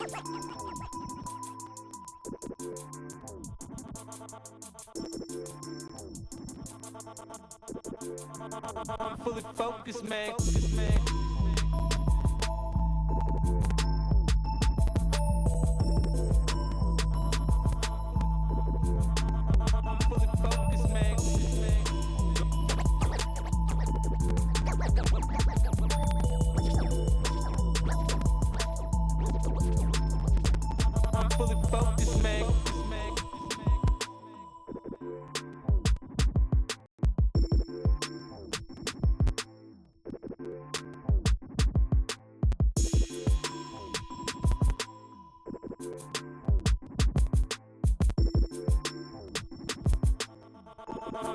I'm fully focused, man. I'm fully focused, man. I'm fully focused, man.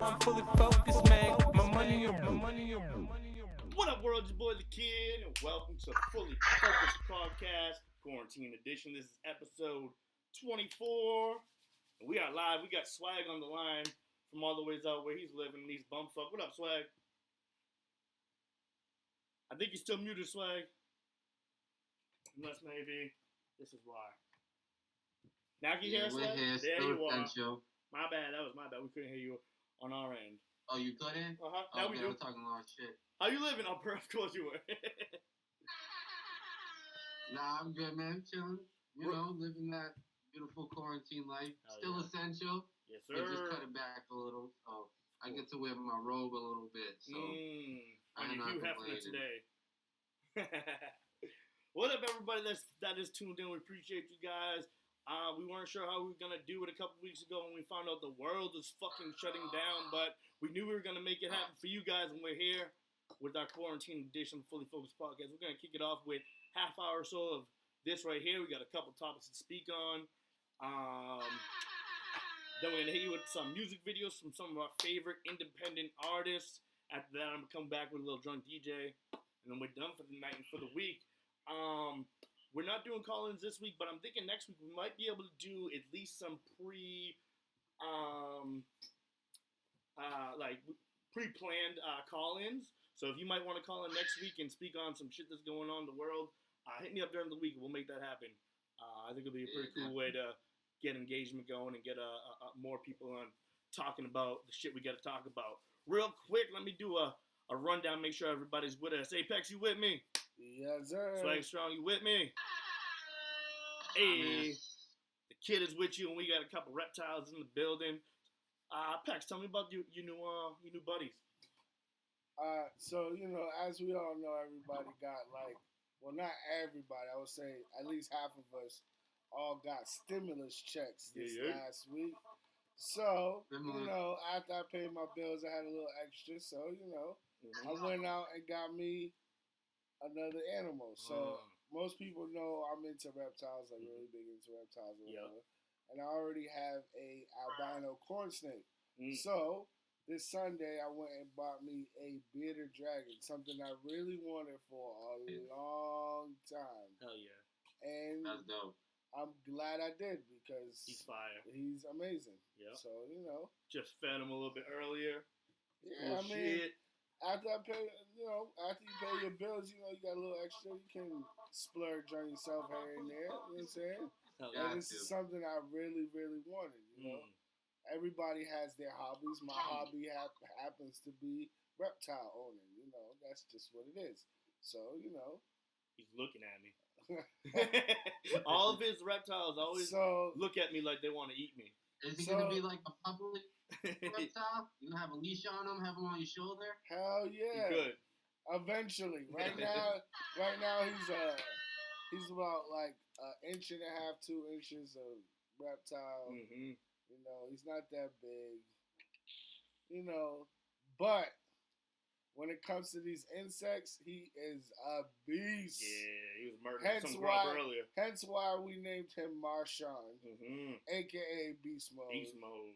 I'm fully focused, man. My money up, my money up, my money up. What up, world? It's your boy, the Kid, and welcome to Fully Focused Podcast, Quarantine Edition. This is episode 24. And we are live. We got Swagg on the line from all the ways out where he's living in these bumfuck. What up, Swagg? I think you're still muted, Swagg. Unless maybe this is why. Now can you hear us, Swagg? Here, There still you are. essential. My bad. That was my bad. We couldn't hear you on our end. Oh, you couldn't? Uh-huh. Now we do. We're talking a lot of shit. How you living? Oh, of course you were. Nah, I'm good, man. Chilling. You know, living that beautiful quarantine life. Still essential. Yes, But sir. just cut it back a little. So I get to wear my robe a little bit. So On your I'm Hugh not Hefner complaining. today. What up, everybody that is tuned in? We appreciate you guys. We weren't sure how we were going to do it a couple weeks ago when we found out the world is fucking shutting down, but we knew we were going to make it happen for you guys, and we're here with our quarantine edition Fully Focused Podcast. We're going to kick it off with half hour or so of this right here. We got a couple topics to speak on. Then we're going to hit you with some music videos from some of our favorite independent artists. After that, I'm going to come back with a little drunk DJ, and then we're done for the night and for the week. We're not doing call-ins this week, but I'm thinking next week we might be able to do at least some pre-planned call-ins. So if you might want to call in next week and speak on some shit that's going on in the world, hit me up during the week. We'll make that happen. I think it'll be a pretty cool way to get engagement going and get more people on talking about the shit we got to talk about. Real quick, let me do a rundown. Make sure everybody's with us. Apex, you with me? Yes, sir. Swagg Strong, you with me? Hey, the Kid is with you, and we got a couple reptiles in the building. Pex, tell me about your new buddies. So, you know, as we all know, everybody got not everybody, I would say at least half of us all got stimulus checks this last week. So, you know, after I paid my bills, I had a little extra. So, you know, I went out and got me another animal. So most people know I'm into reptiles, like really big into reptiles or whatever. And I already have a albino corn snake. So this Sunday I went and bought me a bearded dragon, something I really wanted for a long time. Hell yeah. And that's dope. I'm glad I did because he's fire. He's amazing. Yeah. So, you know. Just fed him a little bit earlier. Yeah, I mean, after you pay your bills, you know, you got a little extra. You can splurge on yourself here and there. You know what I'm saying? And this is something I really, really wanted. You know, everybody has their hobbies. My hobby happens to be reptile owning. You know, that's just what it is. So, you know, he's looking at me. All of his reptiles always look at me like they want to eat me. Is he gonna be like a public reptile? You gonna have a leash on him, have him on your shoulder? Hell yeah! You could. Eventually. Right now he's about like an inch and a half, 2 inches of reptile. You know, he's not that big. You know, but when it comes to these insects, he is a beast. Yeah, he was murdering some grub earlier. Hence why we named him Marshawn, a.k.a. Beast Mode. Beast Mode.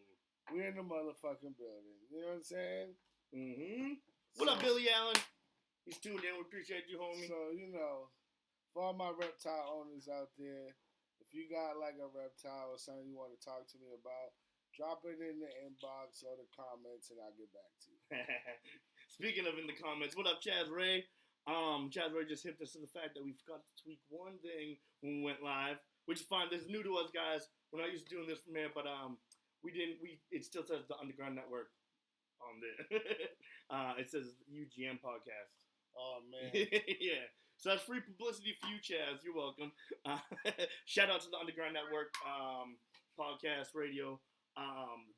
We're in the motherfucking building. You know what I'm saying? What up, Billy Allen? He's tuned in. We appreciate you, homie. So, you know, for all my reptile owners out there, if you got like a reptile or something you want to talk to me about, drop it in the inbox or the comments and I'll get back to you. Speaking of in the comments, what up, Chaz Ray? Chaz already just hit us to the fact that we forgot to tweak one thing when we went live, which is fine. This is new to us, guys. We're not used to doing this from here, but it still says the Underground Network on there. It says UGM podcast. Oh man. Yeah. So that's free publicity for you, Chaz. You're welcome. Shout out to the Underground Network podcast radio.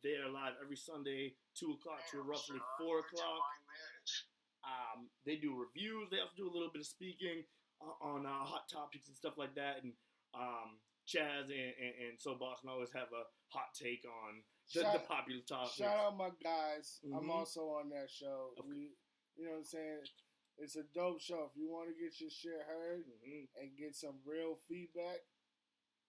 They are live every Sunday, 2 o'clock to roughly 4 o'clock. They do reviews. They also do a little bit of speaking on hot topics and stuff like that. And Chaz and So Boston always have a hot take on the popular topics. Shout out my guys. Mm-hmm. I'm also on that show. Okay. You know what I'm saying? It's a dope show. If you want to get your shit heard and get some real feedback,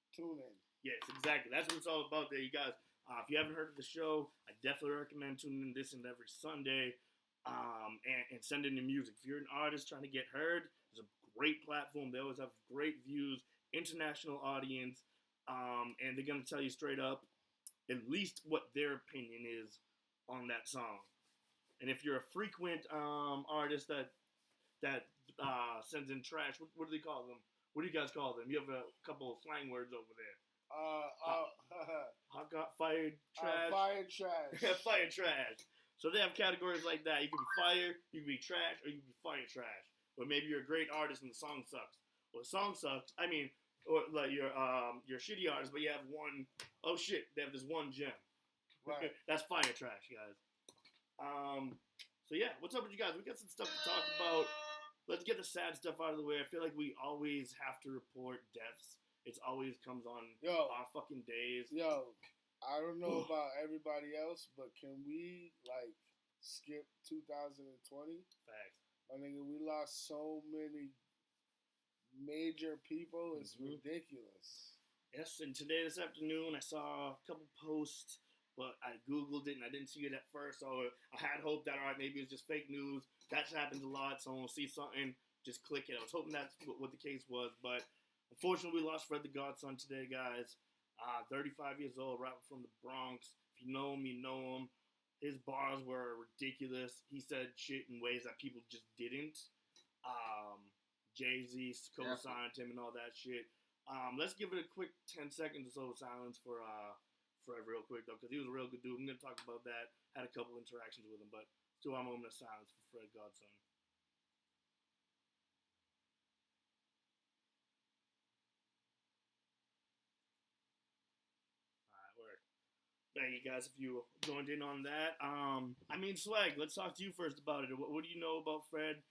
tune in. Yes, exactly. That's what it's all about there, you guys. If you haven't heard of the show, I definitely recommend tuning in this and every Sunday and send in your music. If you're an artist trying to get heard, it's a great platform. They always have great views, international audience, and they're going to tell you straight up at least what their opinion is on that song. And if you're a frequent artist that sends in trash, what do they call them? What do you guys call them? You have a couple of slang words over there. Hot got fired trash. Fired trash. Fire trash. So they have categories like that. You can be fired, you can be trash, or you can be fire trash. Or maybe you're a great artist and the song sucks. Well, the song sucks. I mean, or like you're a shitty artist, but you have one. Oh shit, they have this one gem. Right. That's fire trash, guys. So yeah, what's up with you guys? We got some stuff to talk about. Let's get the sad stuff out of the way. I feel like we always have to report deaths. It always comes on our fucking days. Yo, I don't know about everybody else, but can we like skip 2020? Facts. My nigga, we lost so many major people. It's ridiculous. Yes, and this afternoon, I saw a couple posts, but I Googled it and I didn't see it at first, so I had hope that, all right, maybe it's just fake news. That happens a lot. Someone will see something, just click it. I was hoping that's what the case was, but unfortunately, we lost Fred the Godson today, guys. 35 years old, rapper from the Bronx. If you know him, you know him. His bars were ridiculous. He said shit in ways that people just didn't. Jay-Z co-signed him and all that shit. Let's give it a quick 10 seconds or so of silence for Fred real quick, though, because he was a real good dude. I'm going to talk about that. Had a couple interactions with him, but still a moment of silence for Fred Godson. Thank you guys if you joined in on that. I mean, Swagg, let's talk to you first about it. What do you know about Fred?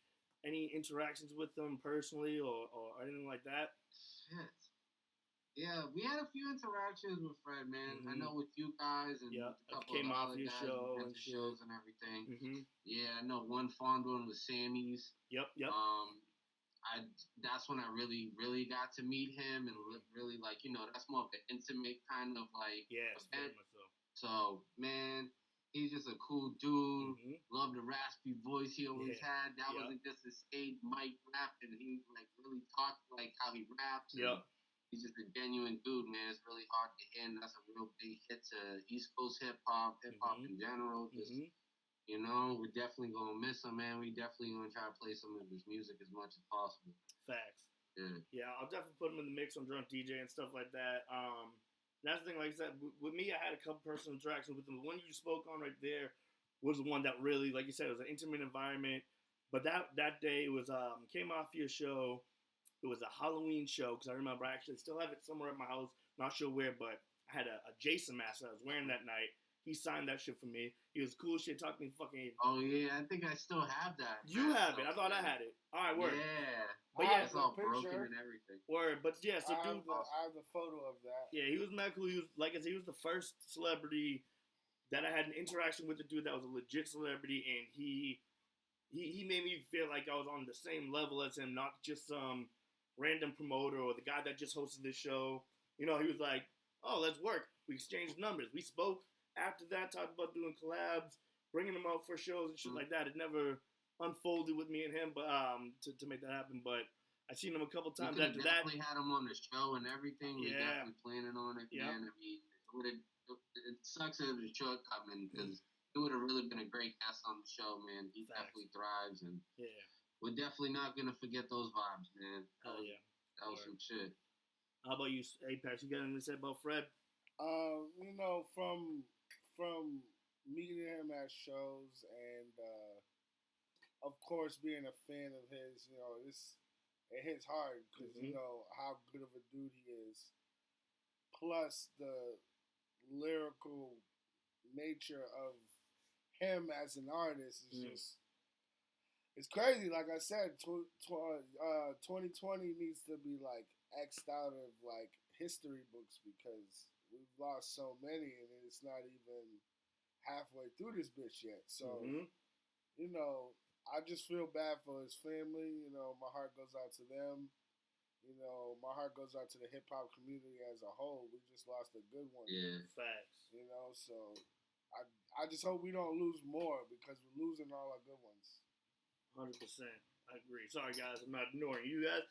Any interactions with him personally or anything like that? Shit. Yeah, we had a few interactions with Fred, man. I know with you guys and a couple of other guys show and shows and everything. Yeah, I know one fond one was Sammy's. Yep. That's when I really, really got to meet him and really, like, you know, that's more of an intimate kind of, like, event. So, man, he's just a cool dude. Loved the raspy voice he always had. That wasn't just a stage mic rap, and he, like, really talked like how he raps. He's just a genuine dude, man. It's really hard to hit, and that's a real big hit to East Coast hip-hop in general. Just, you know, we're definitely going to miss him, man. We definitely going to try to play some of his music as much as possible. Facts. Yeah, I'll definitely put him in the mix on Drunk DJ and stuff like that. That's the thing, like I said, with me, I had a couple personal interactions with him. The one you spoke on right there was the one that really, like you said, it was an intimate environment. But that day, it was came off your show. It was a Halloween show, because I remember I actually still have it somewhere at my house. Not sure where, but I had a Jason mask that I was wearing that night. He signed that shit for me. He was cool shit, talked me fucking... Oh, yeah, I think I still have that. You have it. I thought I had it. All right, word. Yeah. But yeah, it's all broken and everything. Word, but yeah, so dude... I have the photo of that. Yeah, he was mad cool. He was, like I said, he was the first celebrity that I had an interaction with, a dude that was a legit celebrity, and he made me feel like I was on the same level as him, not just some random promoter or the guy that just hosted this show. You know, he was like, oh, let's work. We exchanged numbers. We spoke after that, talked about doing collabs, bringing him out for shows and shit like that. It never unfolded with me and him, but to make that happen. But I seen him a couple times after that. We definitely had him on the show and everything. We definitely planning on it, man. I mean, it sucks that the shortcoming because it would have really been a great guest on the show, man. He definitely thrives and we're definitely not gonna forget those vibes, man. Hell yeah. That was some shit. How about you, Apex? You got anything to say about Fred? You know, from meeting him at shows and of course being a fan of his, you know, it hits hard because you know how good of a dude he is. Plus the lyrical nature of him as an artist is just it's crazy. Like I said, 2020 needs to be like X'd out of like history books because we've lost so many and it's not even halfway through this bitch yet. So, you know, I just feel bad for his family. You know, my heart goes out to them. You know, my heart goes out to the hip hop community as a whole. We just lost a good one. Yeah, facts. You know, so I just hope we don't lose more because we're losing all our good ones. 100%. I agree. Sorry, guys. I'm not ignoring you guys.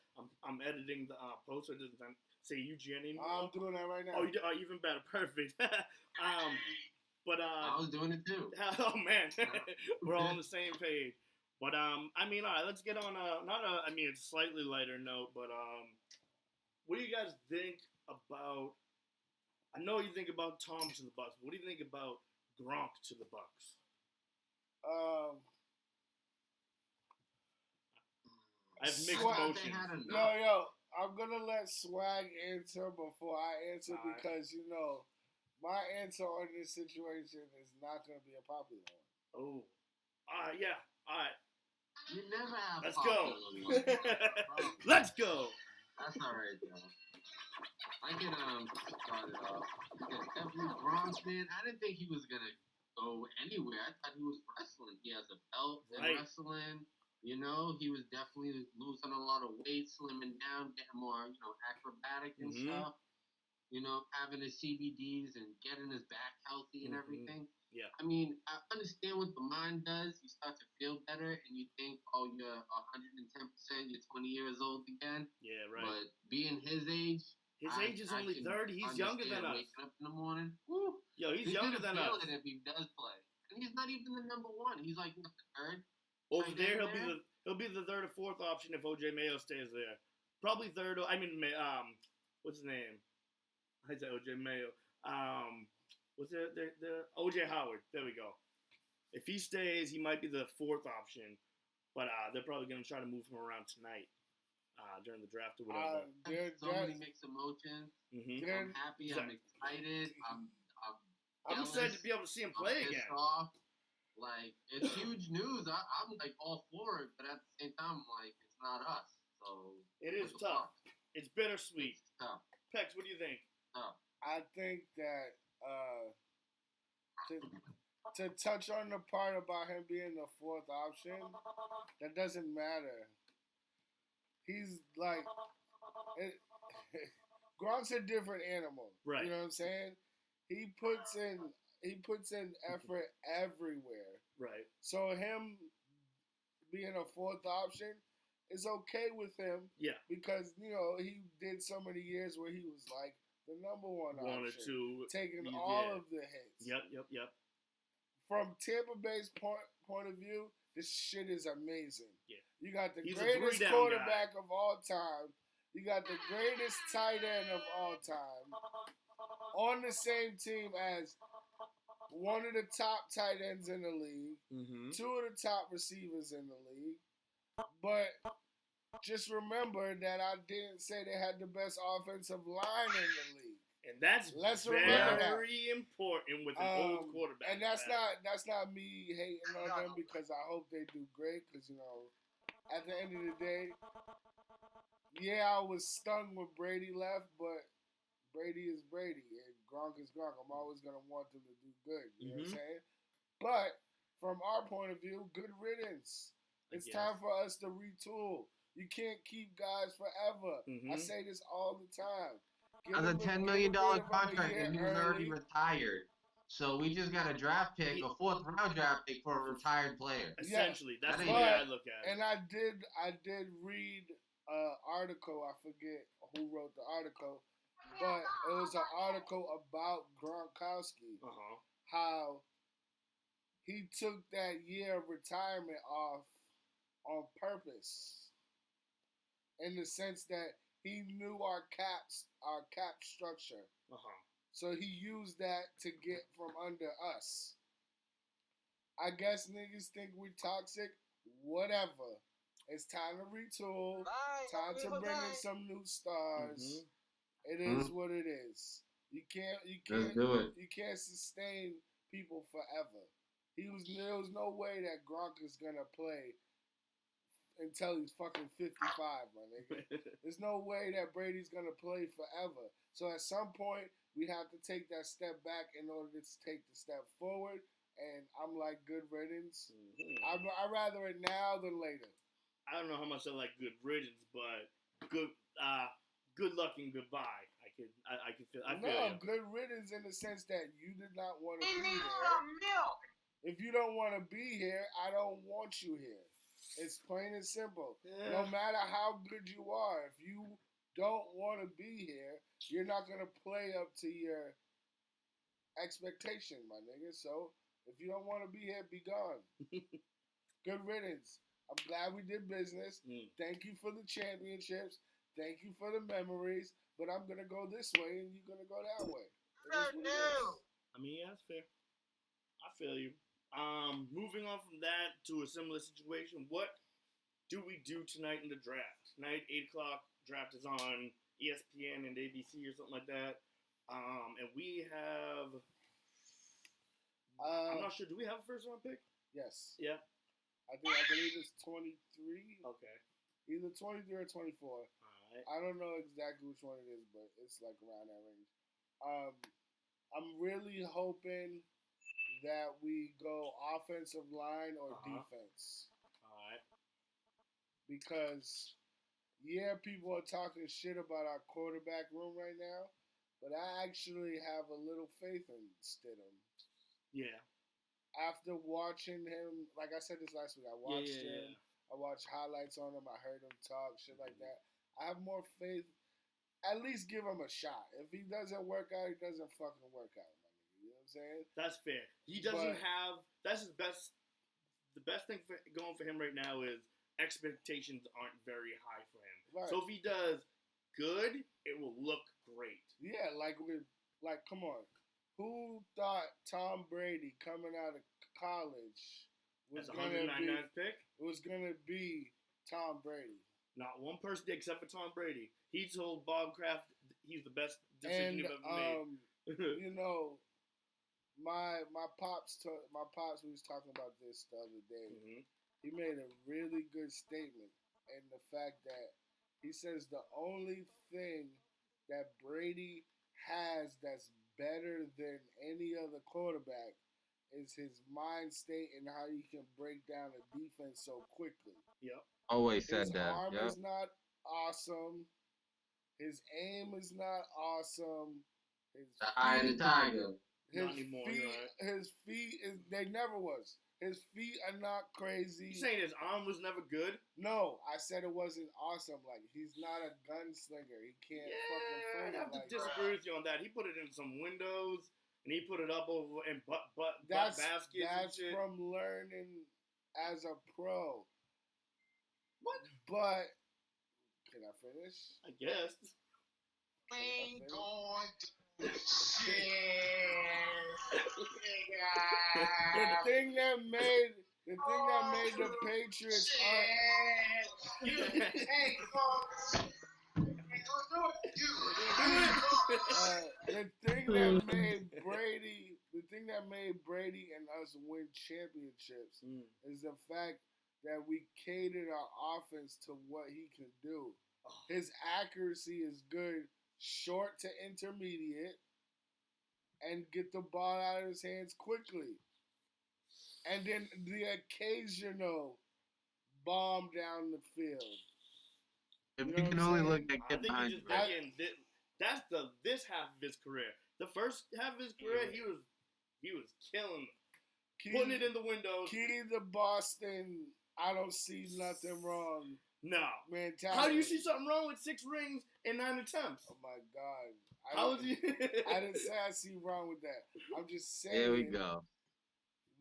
I'm editing the post so it doesn't say Eugene anymore. I'm doing that right now. Oh, even better. Perfect. But I was doing it too. Oh man, we're all on the same page. But I mean, all right, let's get on it's a slightly lighter note, but what do you guys think about? I know you think about Tom to the Bucks. But what do you think about Gronk to the Bucks? I have mixed emotions. Yo, I'm gonna let Swagg answer before I answer because you know my answer on this situation is not gonna be a popular one. Oh, yeah, all right. You never have. Let's go. Let's go. That's all right, though. I can start it off. Definitely Gronk, man. I didn't think he was gonna go anywhere. I thought he was wrestling. He has a belt in wrestling. You know, he was definitely losing a lot of weight, slimming down, getting more, you know, acrobatic and stuff. You know, having his CBDs and getting his back healthy and everything. Yeah. I mean, I understand what the mind does. You start to feel better and you think, oh, you're 110%, you're 20 years old again. Yeah, right. But being his age. His age is only 30. He's younger than us. Waking up in the morning. Woo, yo, he's younger than us. It if he does play. And he's not even the number one. He's like the third. Over there, he'll be the third or fourth option if OJ Mayo stays there. Probably third. I mean, what's his name? I said OJ Mayo. What's the OJ Howard? There we go. If he stays, he might be the fourth option, but they're probably gonna try to move him around tonight during the draft or whatever. So many mixed emotions. I'm happy. I'm excited. I'm excited to be able to see him play again. Off. Like, it's huge news. I'm, like, all for it, but at the same time, like, it's not us. So it is tough. It's bittersweet. It's tough. Pex, what do you think? I think that to touch on the part about him being the fourth option, that doesn't matter. He's like, Gronk's a different animal. Right. You know what I'm saying? He puts in effort everywhere. Right. So him being a fourth option is okay with him. Yeah. Because, you know, he did so many years where he was like the number one option. One or two. Taking all of the hits. Yep. From Tampa Bay's point of view, this shit is amazing. Yeah. You got the greatest quarterback of all time. You got the greatest tight end of all time. On the same team as one of the top tight ends in the league, two of the top receivers in the league. But just remember that I didn't say they had the best offensive line in the league. And that's very important with an old quarterback. And that's not me hating on them because I hope they do great because, you know, at the end of the day, yeah, I was stung when Brady left, but Brady is Brady and Gronk is Gronk. I'm always going to want them to do good. You know what I'm saying? But from our point of view, good riddance. It's time for us to retool. You can't keep guys forever. I say this all the time. As a $10 million contract and he was already retired. So we just got a draft pick, a fourth round draft pick for a retired player. Essentially, that's the way I look at it. And I did read an article. I forget who wrote the article, but it was an article about Gronkowski. How he took that year of retirement off on purpose, in the sense that he knew our cap structure. So he used that to get from under us. I guess niggas think we toxic. Whatever. It's time to retool. Time to bring in some new stars. It is what it is. You can't sustain people forever. There was no way that Gronk is gonna play until he's fucking 55, my nigga. There's no way that Brady's gonna play forever. So at some point, we have to take that step back in order to take the step forward. And I'm like, good riddance. I'd rather it now than later. I don't know how much I like good riddance, but good luck and goodbye. I feel good riddance in the sense that you did not want to be here. If you don't want to be here, I don't want you here. It's plain and simple. Yeah. No matter how good you are, if you don't want to be here, you're not going to play up to your expectation, my nigga. So if you don't want to be here, be gone. Good riddance. I'm glad we did business. Thank you for the championships. Thank you for the memories. But I'm going to go this way and you're going to go that way. I mean, yeah, that's fair. I feel you. Moving on from that to a similar situation, what do we do tonight in the draft? Tonight, 8 o'clock, draft is on ESPN and ABC or something like that. And we have... I'm not sure. Do we have a first round pick? Yes. Yeah. I believe it's 23. Okay. Either 23 or 24. All right. I don't know exactly which one it is, but it's like around that range. I'm really hoping that we go offensive line or defense. All right. Because, yeah, people are talking shit about our quarterback room right now, but I actually have a little faith in Stidham. Yeah. After watching him, like I said this last week, I watched him. I watched highlights on him. I heard him talk, shit like that. I have more faith. At least give him a shot. If he doesn't work out, he doesn't fucking work out, my nigga. You know what I'm saying? That's fair. He doesn't have. That's his best. The best thing going for him right now is expectations aren't very high for him. Right. So if he does good, it will look great. Yeah, come on. Who thought Tom Brady coming out of college was going to be Tom Brady? Not one person did except for Tom Brady. He told Bob Kraft he's the best decision you've ever made. You know, my pops was talking about this the other day. He made a really good statement, and the fact that he says the only thing that Brady has that's better than any other quarterback is his mind state and how he can break down a defense so quickly. Yep. Always said that. His arm is not awesome. His aim is not awesome. The eye of the tiger. His feet is. They never was. His feet are not crazy. You saying his arm was never good? No, I said it wasn't awesome. Like, he's not a gunslinger. He can't fucking fling it. I have to disagree with you on that. He put it in some windows, and he put it up over in butt baskets. That's and shit. from learning as a pro. What? But can I finish? I guess. Ain't going to The thing that made the Patriots the thing that made Brady and us win championships is the fact that we catered our offense to what he can do. His accuracy is good, short to intermediate, and get the ball out of his hands quickly. And then the occasional bomb down the field. If you can only look at get behind you. That's this half of his career. The first half of his career, he was killing them. Putting it in the windows. Key to Boston, I don't see nothing wrong. No. Mentality. How do you see something wrong with 6 rings and 9 attempts? Oh my God. I didn't say I see wrong with that. I'm just saying. There we go.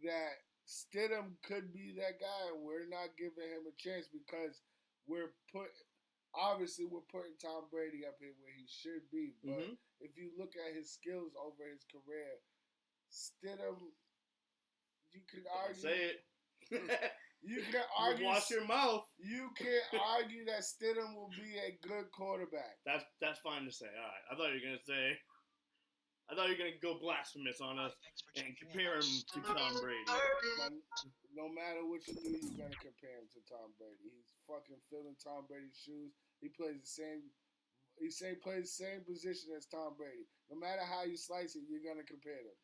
That Stidham could be that guy, and we're not giving him a chance because we're putting Tom Brady up here where he should be. But if you look at his skills over his career, Stidham, you could argue. Say it. You can argue. Wash your mouth. You can argue that Stidham will be a good quarterback. That's fine to say. All right. I thought you were gonna go blasphemous on us and compare him to Tom Brady. But no matter what you do, you're gonna compare him to Tom Brady. He's fucking filling Tom Brady's shoes. He plays the same. Plays the same position as Tom Brady. No matter how you slice it, you're gonna compare them.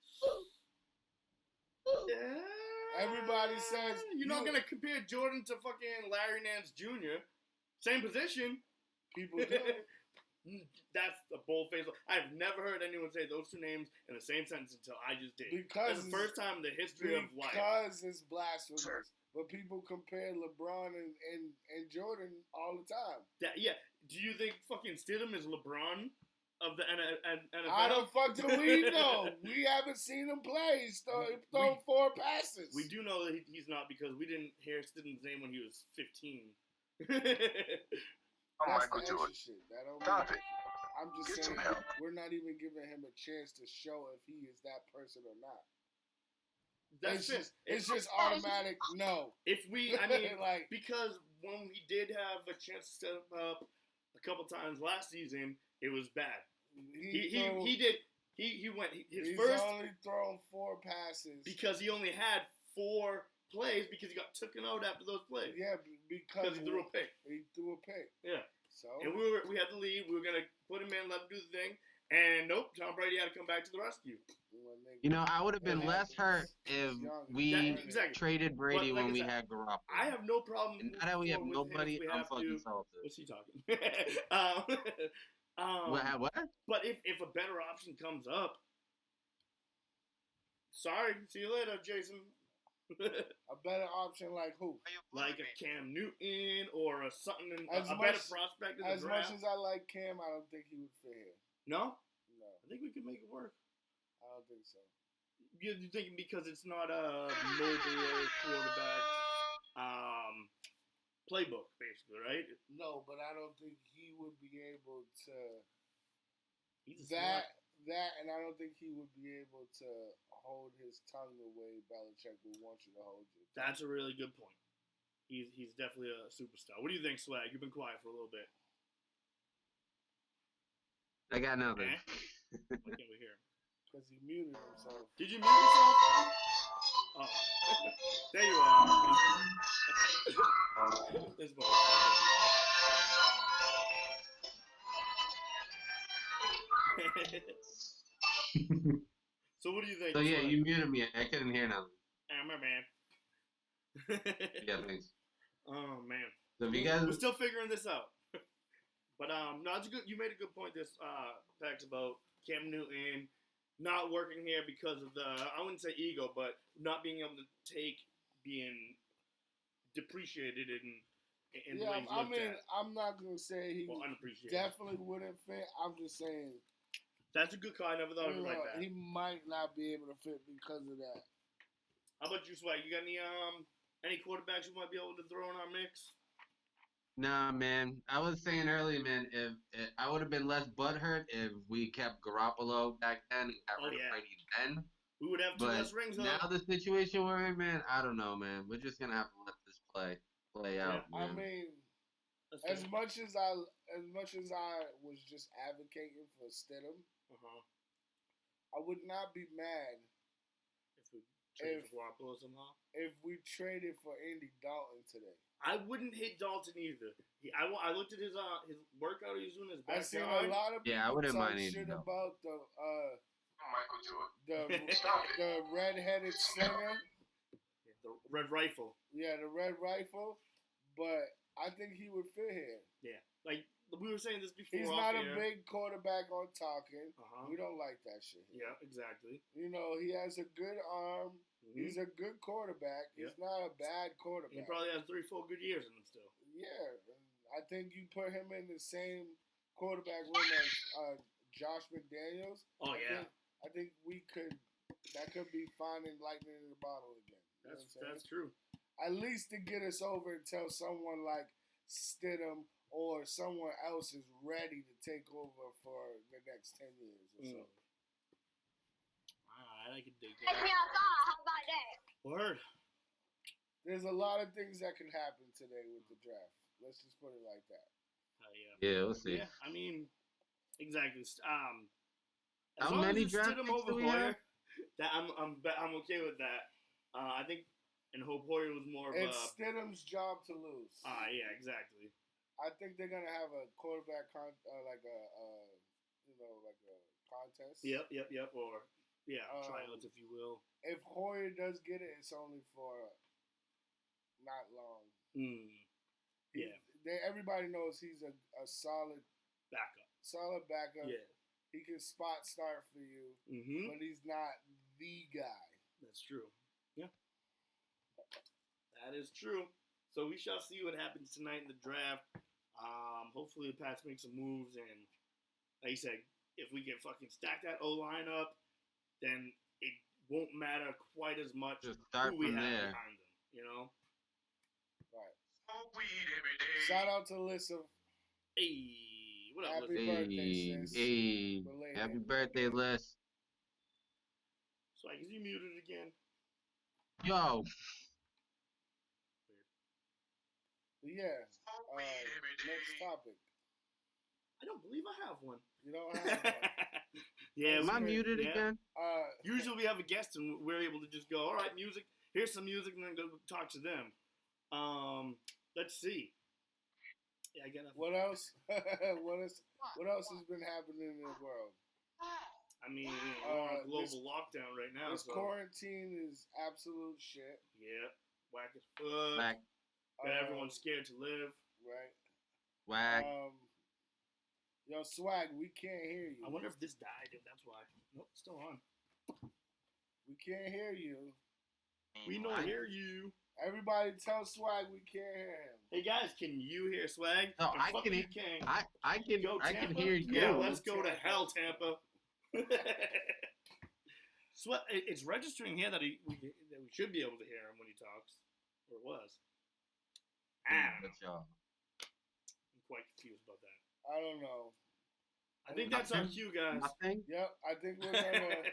Yeah. Everybody says you're not gonna compare Jordan to fucking Larry Nance Jr. Same position. People do. That's a bold face. I've never heard anyone say those two names in the same sentence until I just did. Because that's the first time in the history of life. Because it's blasphemous. But people compare LeBron and Jordan all the time. Yeah. Do you think fucking Stidham is LeBron of the NFL? How the fuck do we know? We haven't seen him play. He's thrown 4 passes. We do know that he's not because we didn't hear Stidham's name when he was 15. That's the extra shit. Stop it. I'm just saying, we're not even giving him a chance to show if he is that person or not. It's just automatic no. Because when he did have a chance to step up a couple times last season, it was bad. He's only thrown 4 passes because he only had 4 plays because he got taken out after those plays. Yeah, because he threw a pick. He threw a pick. Yeah. So and we had the lead. We were gonna put him in, let him do the thing, and nope, Tom Brady had to come back to the rescue. You know, I would have been less hurt if we traded Brady when we had Garoppolo. I have no problem. And now that we have nobody, I'm fucking salted. What's he talking? What? But if a better option comes up, sorry, see you later, Jason. A better option like who? Like a Cam Newton or a better prospect in the draft. Much as I like Cam, I don't think he would fit here. No? No. I think we could make it work. I don't think so. You're thinking because it's not a mobile quarterback playbook, basically, right? No, but I don't think he would be able to. And I don't think he would be able to hold his tongue the way Belichick would want you to hold your tongue. That's a really good point. He's definitely a superstar. What do you think, Swagg? You've been quiet for a little bit. I got nothing. Why can't we hear him? Because he muted himself. Did you mute yourself? Oh. There you are. This So what do you think? So yeah, you muted me. I couldn't hear nothing. My man. Yeah, thanks. Oh man. So if you guys, we're still figuring this out. But no, it's good. You made a good point. This facts about Cam Newton not working here because of I wouldn't say ego, but not being able to take being depreciated in the way he's looked at. I'm not gonna say he definitely wouldn't fit. I'm just saying. That's a good call. I never thought of it like that. He might not be able to fit because of that. How about you, Swagg? You got any quarterbacks you might be able to throw in our mix? Nah, man. I was saying earlier, man, if I would have been less butthurt if we kept Garoppolo back then and got rid of Brady then. We would have 2 less rings. Now the situation we're in, man, I don't know, man. We're just gonna have to let this play out. Man. I mean, as much as I was just advocating for Stidham, I would not be mad if we traded for Andy Dalton today. I wouldn't hate Dalton either. I looked at his workout he was doing his backyard. I seen a lot of people I wouldn't mind shit about the red-headed slinger. The red rifle. Yeah, the red rifle. But I think he would fit here. Yeah, like we were saying this before. He's not a big quarterback on talking. We don't like that shit. Yeah, exactly. You know, he has a good arm. He's a good quarterback. He's not a bad quarterback. He probably has 3-4 good years in him still. Yeah, I think you put him in the same quarterback room as Josh McDaniels. Oh, I think that could be finding lightning in the bottle again. That's true. At least to get us over until someone like Stidham or someone else is ready to take over for the next 10 years or so. I can dig Take me outside. How about that? Word. There's a lot of things that can happen today with the draft. Let's just put it like that. Yeah, we'll see. Yeah, I mean, exactly. How many draft picks do we have? That I'm okay with that. I think, and Hope Hoyer was more of it's Stidham's job to lose. Yeah, exactly. I think they're gonna have a quarterback like a contest. Yep. Or tryouts, if you will. If Hoyer does get it, it's only for not long. Yeah. Everybody knows he's a solid backup. Solid backup. Yeah. He can spot start for you, but he's not the guy. That's true. Yeah. That is true. So we shall see what happens tonight in the draft. Hopefully the Pats make some moves, and like you said, if we can fucking stack that O-line up, then it won't matter quite as much Just start who we from have there. behind them, you know? Right. Shout out to Alyssa. Hey, what up, Happy birthday, sis. Hey, happy birthday, Liz. Swagg, is you muted again? Yo. Yeah. Next topic. I don't believe I have one. You don't have one. Yeah, Am I muted again? Usually we have a guest and we're able to just go, all right, music, here's some music, and then go talk to them. Let's see. Yeah, I got nothing. What else? What else has been happening in the world? I mean, we're on a global lockdown right now. This quarantine is absolute shit. Yeah, whack as fuck. Whack. Got everyone scared to live. Right. Whack. Yo, Swagg, we can't hear you. I wonder if this died. That's why. Nope, still on. We can't hear you. We don't hear you. Everybody tell Swagg we can't hear him. Hey guys, can you hear Swagg? No, I can. I can hear you. Yeah, let's go to hell, Tampa. It's registering here that we should be able to hear him when he talks, or it was. I don't know. I'm quite confused about that. I don't know. I think that's our cue, guys. Nothing? Yep, I think we're gonna.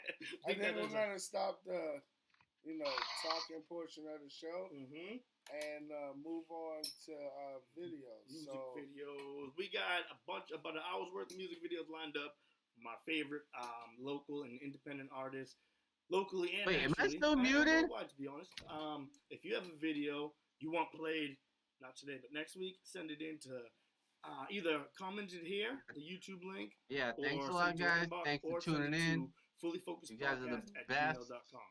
I think we're gonna stop the, talking portion of the show and move on to videos. Music videos. We got about an hour's worth of music videos lined up. My favorite local and independent artists, locally and wait, actually, am I still muted? To be honest, if you have a video you want played, not today but next week, send it in to either commented here, the YouTube link. Yeah, thanks a lot, guys. Thanks for tuning in. Fully Focused you guys are the best. @gmail.com.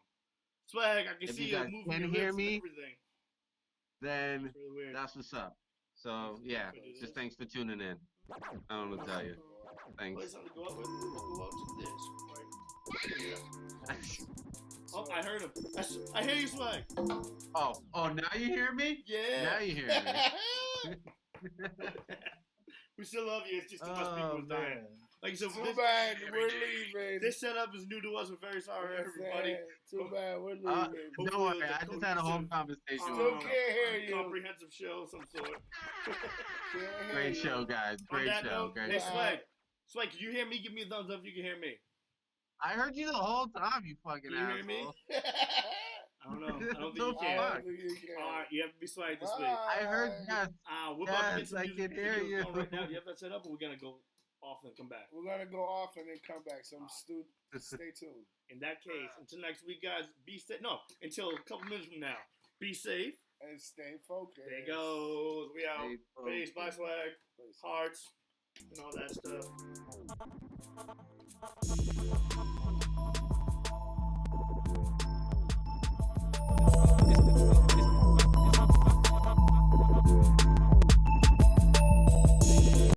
Swagg, I can see you moving your lips and everything. Then really that's what's up. So yeah, just thanks for tuning in. I don't know what to tell you. Thanks. Play something to go up with. We'll go up to this. Right? Oh, I heard him. I hear you, Swagg. Oh, now you hear me? Yeah. Now you hear me. We still love you. It's just too much people was dying. Like so, too bad we're leaving. This setup is new to us. We're very sorry, everybody. Too bad we're leaving. Don't worry, I just had a whole conversation. Still can't hear you. Comprehensive show of some sort. Great show, guys. Great show. Hey, Swagg, can you hear me? Give me a thumbs up if you can hear me. I heard you the whole time, you fucking asshole. Can you hear me? I don't know. I don't think you can. Alright, you have to be Swagg this week. I heard yes. We're about to get some I music can hear you. right now. Do you have that set up, or we're gonna go off and come back? We're gonna go off and then come back. So stay tuned. In that case, until next week, guys, be safe. No, until a couple minutes from now, be safe and stay focused. There goes. We out. Peace. Bye, Swagg. Hearts and all that stuff.